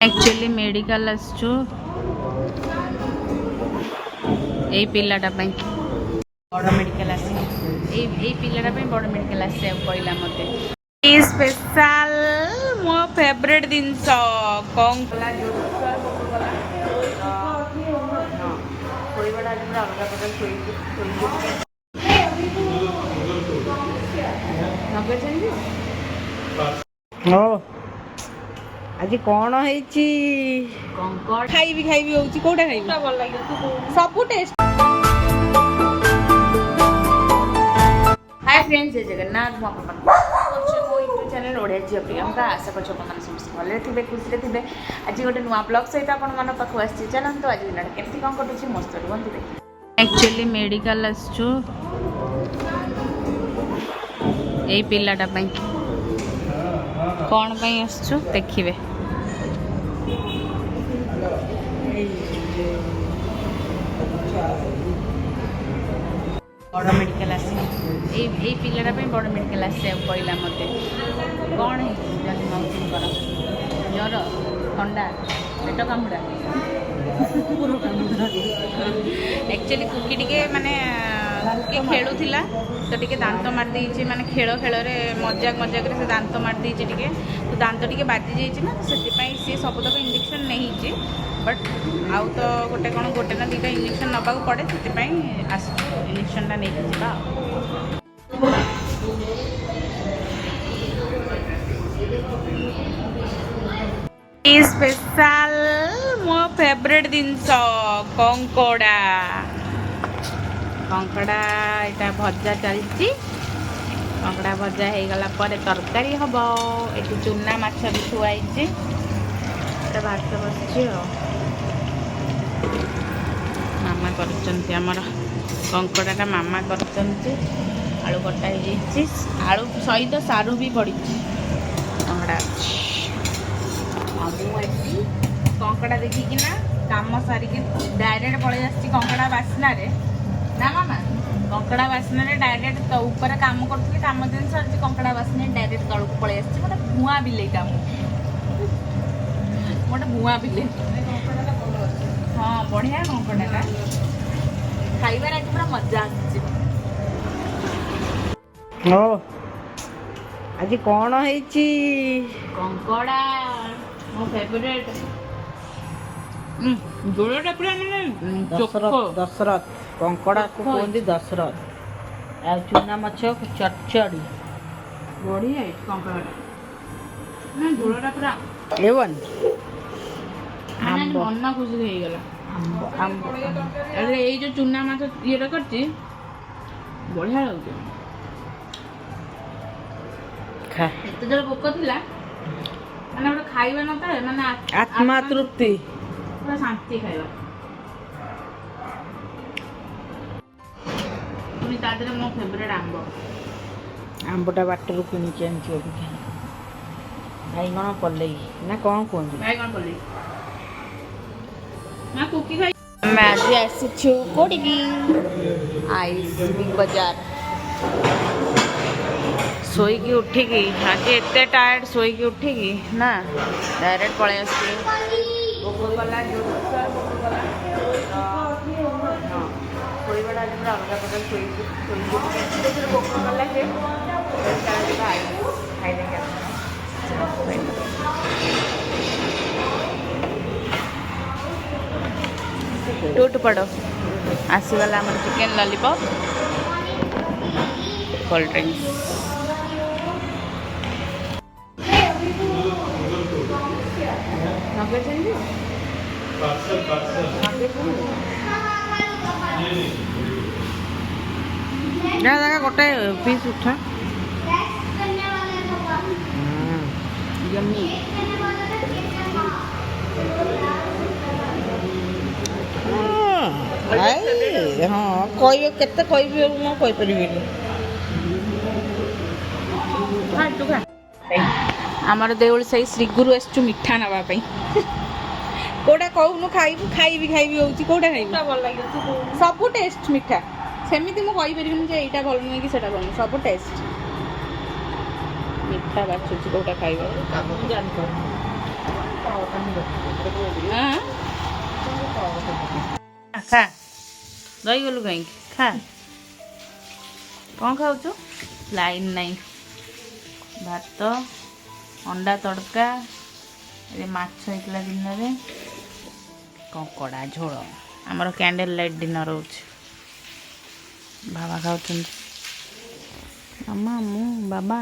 Actually medical आसचु ए पिलाटा पई बड़ medical आसी ए पिलाटा पई बड़ मेडिकल आसी कहला मते ई स्पेशल मो फेवरेट जिनस कौन कला जोरसर कला खोईबाटा आज पूरा अलग प्रकार खोई हो आज कौन है खाइबी खाइबी होची कोटा खाइबी भल लागे सब टेस्ट। हाय फ्रेंड्स जय जगन्नाथ मो अपन मो यूट्यूब चैनल ओडिया जी प्रियंका आशा करछ अपन समस्त भले थिबे खुशी थिबे। आज गोटे नुआ ब्लॉग सहित अपन मन पाखु आछि चलंतु आज दिनटा केमती कोन कटुछि मस्त रुहंतु देखि। एक्चुअली मेडिकल आछछु ए पिलाटा पई कौन पई आछछु देखिबे बड़ मेडिकल आसी ए पिलाटा पई बड़ मेडिकल आसी कहला मते कौन है जल्दी मौसम ज्वर ठंडा पेट कामुड़ा एक्चुअली कुकी टिके माने कुकी खेलुला तो टिके दांत मार देइछि माने खेल खेल रे मजाक मजाक रे से दांत मार देइछि टिके तो दांत टिके बाजी जाइछि ना से पई से सब तक इंजेक्शन नहीं बट आउ तो गोटे ना दुटा इंजेक्शन नबा पड़े से आस इंजेक्शन टा नहीं जा स्पेशल मो फेवरेट जिनस कंकड़ा कंकड़ा इटा भजा चलती कंकड़ा भजा हो गला पर तरकारी हम ये चूना माछ भी थुआई भात बसची मामा कर कंकड़ा मामा कर आलू कटा हो आलू सहित सारू भी पड़ी कंकड़ा मुझे कंकड़ा देखिकिना काम सारिकी डायरेक्ट पलि आसी कंकड़ा बास्ना रे ना मामा कंकड़ा बास्ना रे डायरेक्ट तो ऊपर काम करथि काम दिन सर कंकड़ा बास्ना डायरेक्ट तल को पलि आसी मतलब भुआ बिले काम मोटे भुआ बिले हाँ बढ़िया कंकड़ा खाइबार आज पूरा मजा आसी हो आज कौन है कंकड़ा मो फेवरेट जोड़ाटा पूरा माने दशरथ कंकड़ा को कहते दशरथ आ चूना माछ चटचड़ी बढ़िया कंकड़ा ना जोड़ाटा पूरा एवन मन खुशी हो गला अरे ये जो चूना माछ ये करती बढ़िया लगे खा एत जोर भोक थिला माने गोटे खाइबा न था माने आत्मा तृप्ति पूरा शांति खाइबा तुम तादरे मो फेवरेट आंबटा बाटर किणिक आनी बाइगण पलई ना कौन कहते बाइगण पलई ना कुकी खाई मैं आज आसी कोडिकी आइस बिग बाजार सोईकी उठिकी आज एते टायर्ड सोईकी उठिकी ना डायरेक्ट पलि आसी भोक कला जोरसर भोक कला खोईबाटा आज पूरा अलग प्रकार खोई भोक कला जे खाई टूट पड़ो आसीगला आम चिकेन लॉलीपॉप कोल्ड ड्रिंक्स गोटे पीस उठा यम्मी हाँ कह केते कहबी मो कहि परिबिनी आमर देउल सही श्रीगुरु आसचु मिठा नवा पई कोडा कहूनु खाइबु खाइबी खाइबी होची कोडा खाइबु भल लागे सब टेस्ट मिठा सेमिति मु कहि परिबिनी जे एटा भल नै कि सेटा भल सब टेस्ट मिठा बाछुची कोडा खाइबा जानतो ଖା ରହିଗଲୁ କାହିଁକି ଖା କ'ଣ ଖାଉଛୁ ଲାଇନ୍ ନାହିଁ ଭାତ ଅଣ୍ଡା ତଡ଼କା ଏ ମାଛ ହେଇଥିଲା ଦିନରେ କଙ୍କଡ଼ା ଝୋଳ ଆମର କ୍ୟାଣ୍ଡେଲ୍ ଲାଇଟ୍ ଡିନର୍ ହେଉଛି ବାବା ଖାଉଛନ୍ତି ମାମା ମୁଁ ବାବା